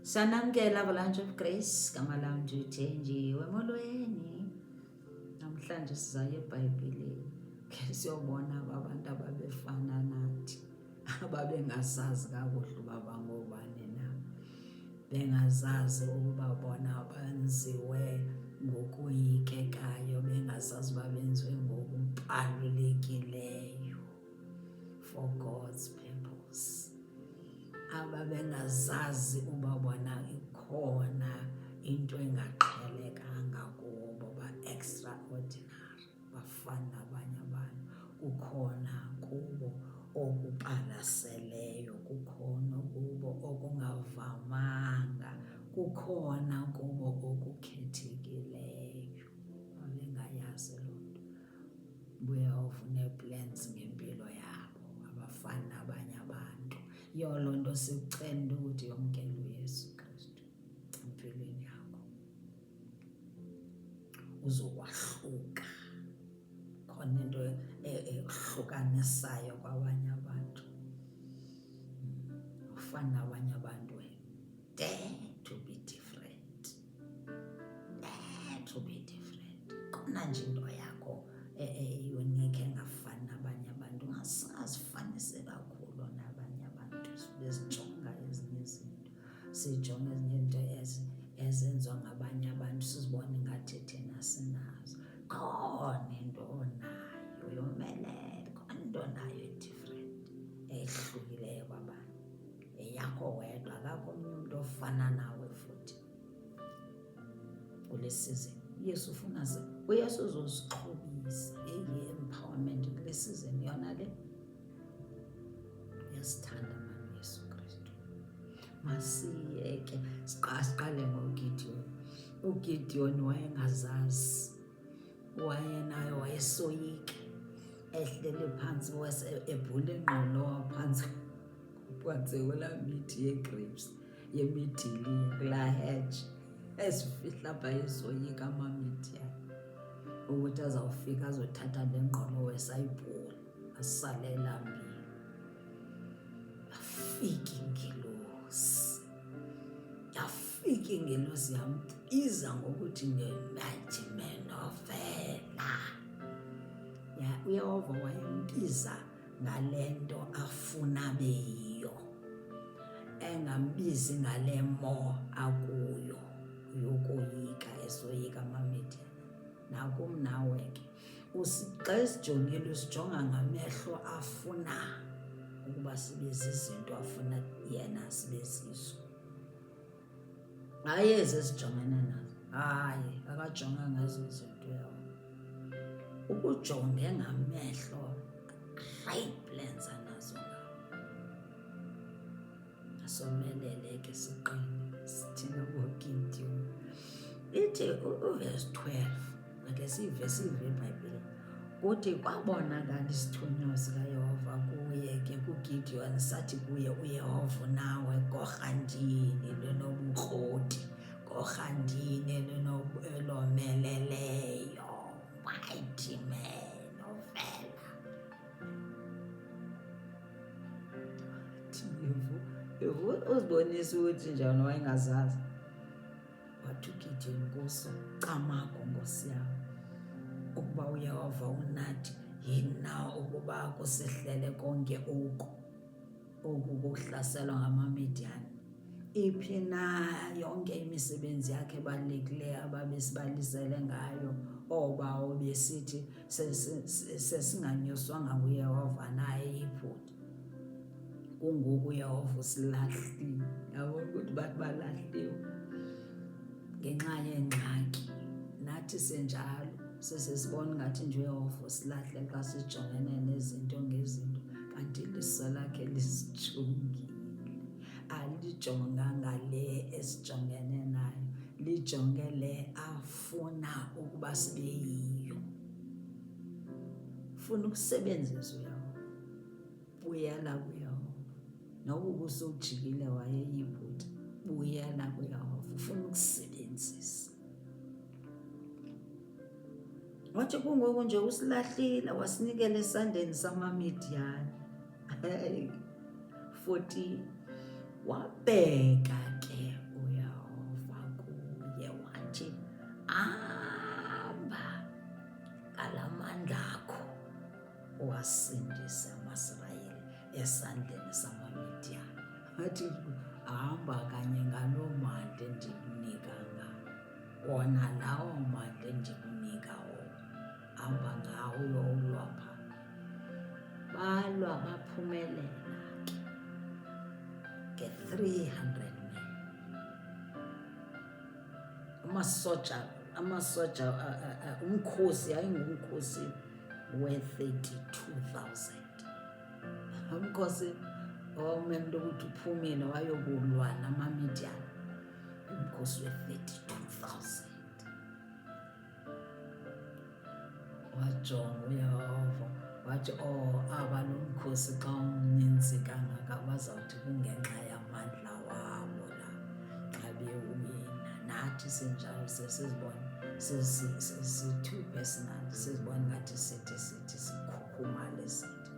Sanamkela Avalanche of Grace, gama lam ndithenjiwe emolweni. Namhlanje sizayo eBhayibhileni ke siyobona abantu ababefana nathi, ababengazazi kakuhle uba bangobani na, bengazazi ukuba bona benziwe ngokoyikekayo, bengazazi uba benziwe ngokubalulekileyo for God's purpose. Ababengazazi uba bona ikhona into engaqhelekanga kubo, ba-extraordinary, bafana nabanye abantu. Kukhona kubo okubalaseleyo, kukhona kubo okungavamanga, kukhona kubo okukhethekileyo. Babengayazi loo nto. UYehova une-plans ngempilo yabo, abafani nabanye abantu. Yiyo loo nto sikucela ukuthi yamkele uYesu Kristu empilweni yakho, uzokwahluka. Khona into ehlukanisayo kwabanye abantu. Ufana nabanye abantu, dare to be different. Dare to be different. Khona nje into yakho unique engafani nabanye abantu. Ungazifanisi kakhulu nabanye abantu. Sijonga ezinye izinto, sijonga ezinye izinto ezenziwa ngabanye abantu, sizibone ngathi thina sinazo. Khona into onayo yomelele, khona into onayo e-different, ehlukileyo kwabanye, eyakho wedwa. Akakho omnye umntu ofana nawe futhi kule season. uYesu ufuna uYesu uzosixhobisa empowerment kule season yona le. Uyasithanda mani uYesu Kristu. Masiyeke siqale ngoGideon. uGideon wayengazazi, wayenayo, wayesoyika, ehlele phansi, ebhula ingqolowa phansi kwelaa mithi ye-grapes, yemidiliya, kulaa hedge, ezifihla phaa esoyika amamithi yakhe, ukuthi azawufika azothatha le ngqolowa esayibhula, asale elambile. Yafika ingelosi yambiza ngokuthi nge-mighty man of valor. uYehova wayembiza ngale nto afuna beyiyo, engambizi ngale mo akuyo yokoyika, esoyika amamithi. Nakum nawe ke xa esijongile usijonga ngamehlo afuna ukuba sibe zizinto afuna yena sibe zizo. Hayi ezi esijongene nazo, hayi akajonga ngazo izinto yawo. Ukujonge ngamehlo, great plans anazo ngawo. Asomelele ke siqine sithina ngoGideon. Ithi uverse 12, ake sive eBhayibhileni. Kuthi kwabonakala isithunywa sikaYehova kuye ke kuGideon, sathi kuye, uYehova nawe korhandini lenobukroti, korhandini elomeleleyo, mighty man of valor. Uzibonisa ukuthi njani wayengazazi. Wathi uGideon kuso, camako Nkosi yam, ukuba uYehova unathi, yina ukuba kusehlele konke oku kuhlaselwa ngamaMidiyani. Iphi na yonke imisebenzi yakhe ebalulekileyo ababesibalisele ngayo oobawo besithi sesinganyuswanga nguYehova naye iphutha. Kungoku uYehova usilahlile. Yabona ukuthi bathi balahliwe ngenxa yeengxaki. Nathi senjalo, sesibona ngathi nje uYehova usilahle xa sijongene nezinto ngezinto, kanti iliso lakhe lisijongile. Alijonganga le esijongene nayo, lijonge le afuna ukuba sibe yiyo. Ufuna ukusebenzisa uYehova, buyela kuYehova. Noba ubusowujikile wayeyiphutha, buyela kuYehova, ufuna ukusebenzisa. Wathi kungoku nje usilahlile, wasinikela esandleni samaMidiyani. 14. Wabheka ke wathi hamba kanye ngaloo mandi ndikunika ngawo, wona lawo mandi ndikunika wona, hamba ngawo uyolwa phaa. Balwa baphumelela ke 300 men. Amasoja umkhosi yayingumkhosi we-32,000. Umkhosi owawumele ukuthi uphumile wayokulwa namamidiyani, umkhosi we-32,000. Wajonga uYehova wathi, aba lo mkhosi xa umninzi kangaka bazawuthi kungenxa yamandla wabo la xa bewina. Nathi sinjalo sesizibona si-too personal, sizibona ngathi sithi sikhukhumale sithi,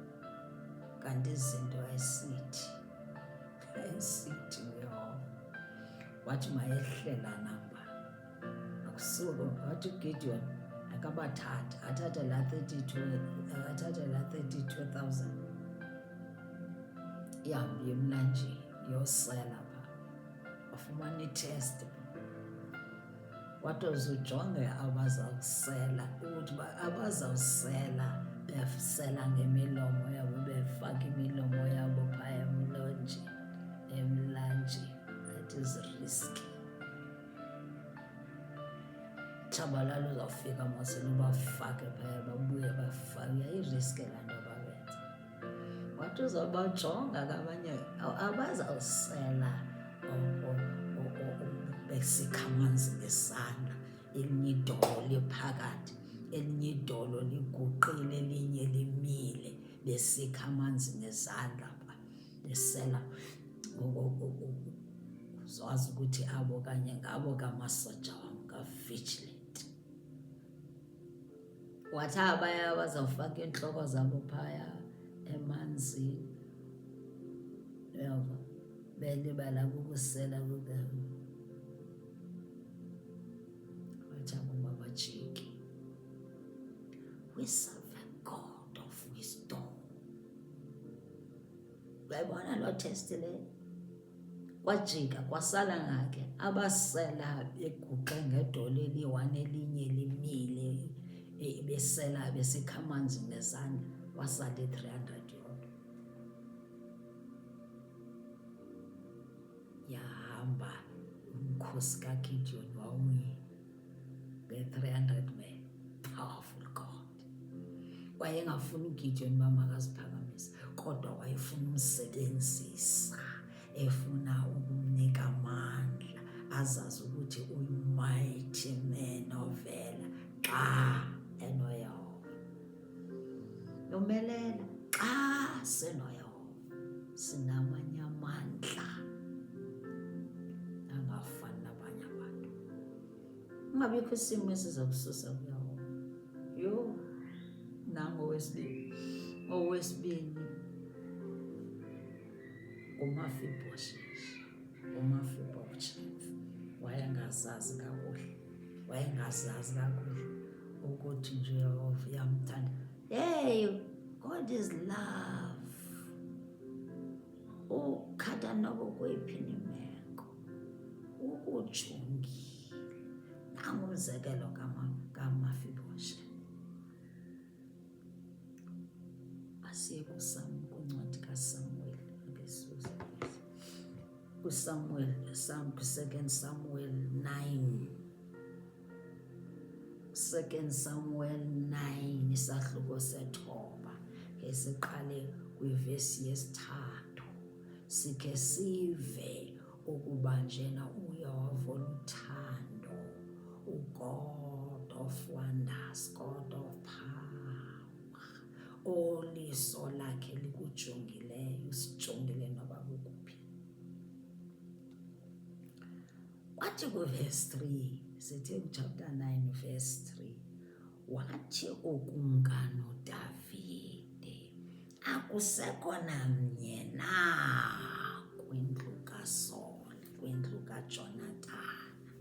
kanti izinto ayisithi uYehova wathi mayehlela namba akusuko. Wathi uGideon akabathatha, athatha la 32,000 ihambe emlanjeni yosela phaa, wafumana itest. Wathi uzujonge abazawusela ukuthi abazawusela besela ngemilomo yabo, befaka imilomo yabo phaa emlanjeni. That is risky. Tshabalala uzawufika mosela ubafake phaya babuye bafake, yayiriske laa nto babenza. Wathi uzawubajonga kabanye abazawusela besikha amanzi ngesandla, elinye idolo liphakathi, elinye idolo liguqile, elinye limile, besikha amanzi ngesandla pha besela. Zazi ukuthi abo kanye ngabo kamasoja wam ka-vigilant. Wathi abaya bazawufaka iintloko zabo phaya emanzini, uyava, belibala kukusela wathi abo mabajike. We serve a God of wisdom. Uyayibona loo testi leyo? Kwajika kwasala ngakhe abasela beguqe ngedolo eliyi-1, elinye limile, besela besikha amanzi ngesandla, wasala i-300 yodwa. Yahamba umkhosi kaGideon wawuye nge-300 men. Powerful God. Wayengafuni uGideon uba makaziphakamise, kodwa wayefuna umsebenzisa, efuna ukumnika amandla, azazi ukuthi uyi-mighty man ovela xa enoYehova. Yomelela xa senoYehova, sinamanye amandla angafani nabanye abantu. Ungabikho isimo esiza kususa kuYehova. Yho, nango owesibini uMefiboshethi wayengazazi kakuhle ukuthi nje uYehova uyamthanda. Hey, God is love. Ukhatha noba kweyiphi imeko ukujongile. Nangu umzekelo kaMefiboshethi. Asiye kuncwadi kaSamuel ngesusa. Second Samuel 9. 2 Samuel 9 isahluko sethoba, esiqale kwivesi yesithathu. Sikhe sive ukuba njena uYehova oluthando, uGod of wonders, God of power, oliso lakhe likujongileyo, usijongile noba kukuphi. Wathi kuvesi 3, sithi chapter 9 verse 3, wathi ukumkani uDavide akusekho namnye na kwindlu kaSaul, kwindlu kaJonathani.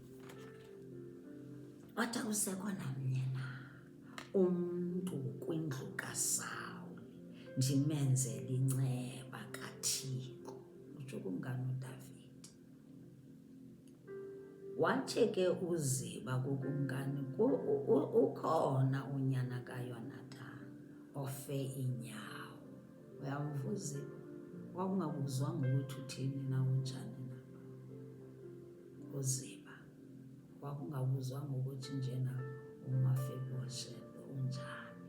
Wathi akusekho namnye na umntu kwindlu kaSawuli ndimenzele inceba kaThixo. Utsho ukumkani uDavide. Wathi ke uZiba kukumkani, ukhona unyana kaYonathani ofe iinyawo. Uyamva uZiba? Kwakungabuzwanga ukuthi uthini na, unjani na uZiba. Kwakungabuzwanga ukuthi njena uMefiboshethi unjani.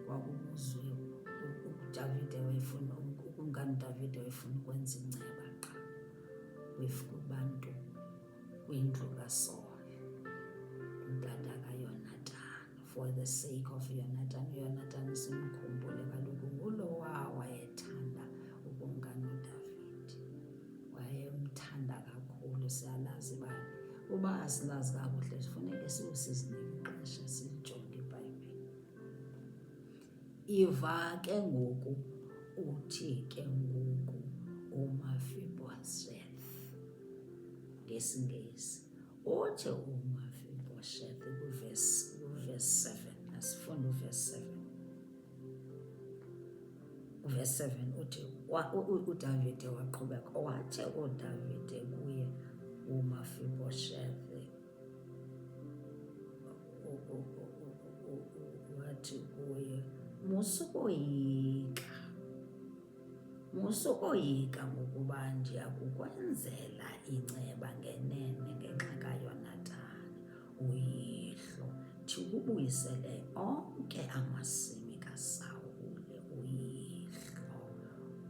Kwakubuzwe uDavide wayefuna, ukumkani uDavide wayefuna ukwenza inceba qha kubantu kwindlu kaSaul, utata kaYonathani, for the sake of Yonathani. UYonathani simkhumbule kaloku ngulowa wayethanda ukumkani uDavide, wayemthanda kakhulu. Siyalazi uba asilazi kakuhle sifuneke sizinike ixesha silijonge iBhayibhile. Iva ke ngoku uthi ke ngoku uMefiboshethi ngesingesi, uthi uMefiboshethi kuvesi 7, asifunde uvesi 7. Uvesi 7 uthi uDavide waqhubeka, wathi uDavide kuye uMefiboshethi, wathi kuye, musukoyika ngokuba ndiyakukwenzela inceba ngenene ngenxa kaYonathani uyihlo. Ndikubuyisele onke amasimi kaSawule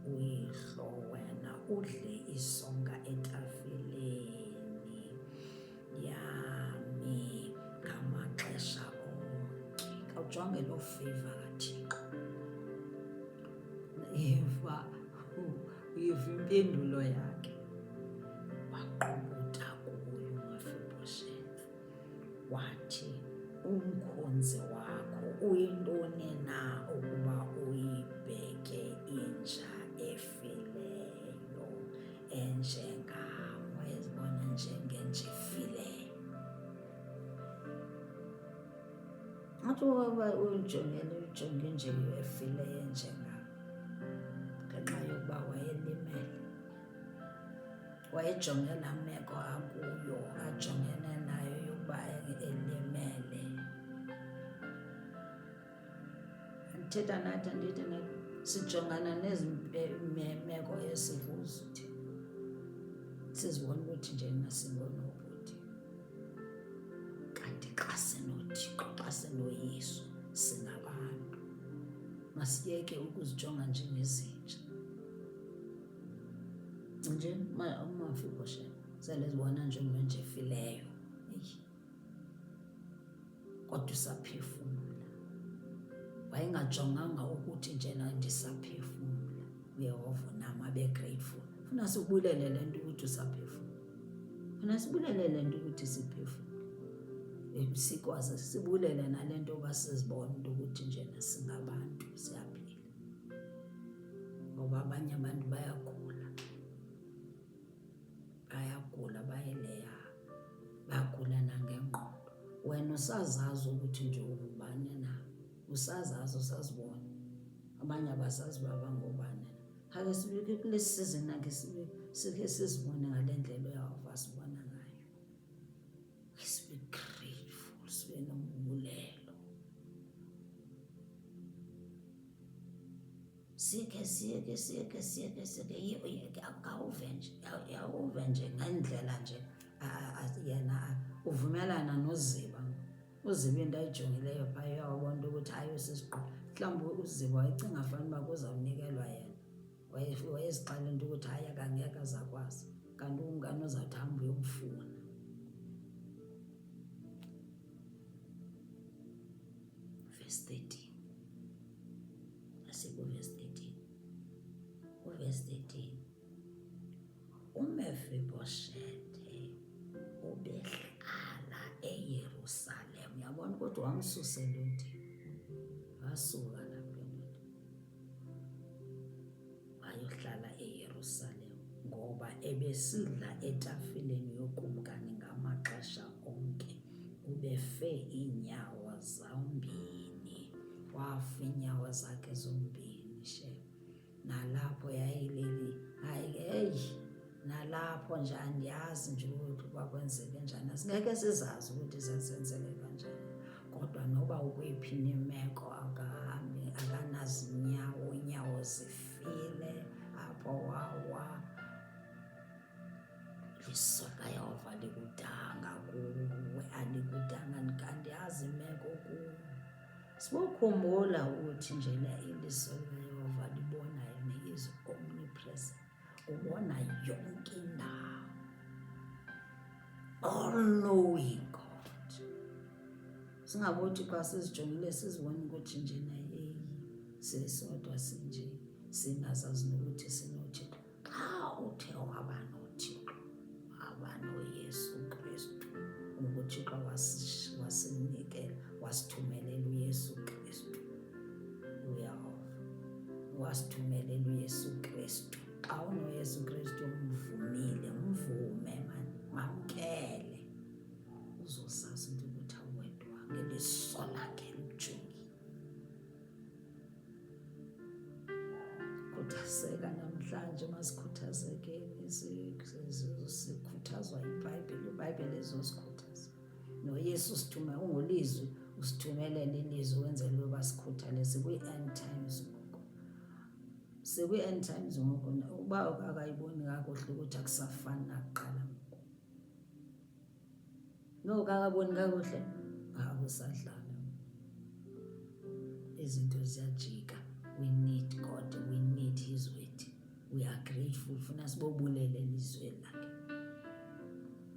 uyihlo, wena udle isonka etafileni yami ngamaxesha onke. Kawujonge loo favor kaThixo. Eva impendulo yakhe, waqubutha kuyo uMefiboshethi wathi, umkhonzi wakho uyintoni na ukuba uyibheke inja efileyo enjengam, wayezibona njengenja efileyo. Athi uyijonge nje efileyo enjengam ngenxa yokuba wayelimele, wayejonge laa meko akuyo, ajongene nayo yokuba elimele. Andithetha nathi, andithi nathi sijongana nezi meko esikuzo, sizibona ukuthi njena singoonobhuti. Kanti xa sinoThixo, xa sinoYesu, singabantu. Masiyeke ukuzijonga njengezinja. Nje uMefiboshethi selezibona njengenja efileyo, kodwa usaphefumla. Wayengajonganga ukuthi njena ndisaphefumla. uYehova nam abe grateful. Funa sibulele le nto ukuthi usaphefumla. Funa sibulele le nto ukuthi siphefumla. Sikwazi sibulele nale nto yoba sizibona into ukuthi njena singabantu, siyaphila. Ngoba abanye abantu bayagula bayeleya, bagula nangengqondo. Wena usazazi ukuthi nje ungubani na, usazazi, usazibona. Abanye abazazi baba ngobani na. Hake sibike kule season, ake sike sizibone ngale ndlela uYehova sibona ngayo. Sibe grateful, sibe nombulelo. Sike awuve nje ngendlela nje yena uvumelana noZiba. uZiba into ayijongileyo phaa uyawubona into ukuthi ayosisiqu. Mhlawumbi uZiba wayecinga fanuba kuzawunikelwa yena, wayezixelela into ukuthi hayi akangeke azakwazi, kanti umkani uzawuthi hambe uyomfuna. Verse 13. Asikuvesi 13. Uvesi 13. uMefiboshethi ubehlala eYerusalem. Uyabona kodwa wamsusela uThixo, wasuka lapho wayohlala eYerusalem ngoba ebesidla etafileni yokumkani ngamaxesha onke. Ubefe iinyawo zombini, wafa iinyawo zakhe zombini she. Nalapho yayileli, hayi nalapho nje andiyazi nje ukuthi kwakwenzeke njani, asingeke sizazi ukuthi zazenzeke kanjani. Kodwa noba ukweyiphi imeko akahambi, akanazinyawo, iinyawo zifile apho wawa, liso likaYehova alikudanga kuwe, alikudanga. Andiyazi imeko kuwe. Sibokhumbula ukuthi njena iliso likaYehova libona yena, is omnipresent, ubona yonke indawo, all-knowing God. Singabothi xa sizijongile sizibone ukuthi njena sisodwa sinje, singazazi nokuthi sinoThixo. Xa uthe waba noThixo, waba noYesu Kristu, uThixo wasinikela, wasithumelela uYesu Kristu, wasithumelela uYesu Kristu. Xa unoYesu Kristu umvumile, mvume mamkele, uzosazi into ukuthi awedwa ngeliso lakhe lijongile. Khuthazeka namhlanje, masikhuthazekeni, sikhuthazwa yiBhayibhile, iBhayibhile ezosikhuthaza. noYesu usithumela, ungulizwi usithumelela ilizwi wenzela uba sikhuthale. Sikwi-end times ngoku, sikwi-end times ngoku. Uba akayiboni kakuhle ukuthi akusafani nakuqala ngoku, noku akaboni kakuhle, akusadlala, izinto ziyajika. We need God, we need His word. We are grateful. Funa sibobulele ilizwi lakhe,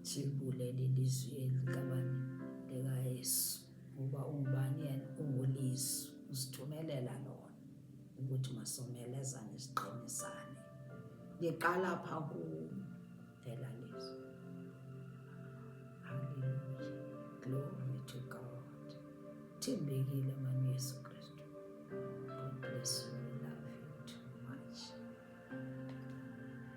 sibulele ilizwi likabani, likaYesu, uba ungubani yena, ungulizwi, usithumelela lona ukuthi masomelezane, siqinisane. Liqala phaa kuwe ela lizwi. Hallelujah, glory to God. Thembekile mani Yesu Kristu. God bless you.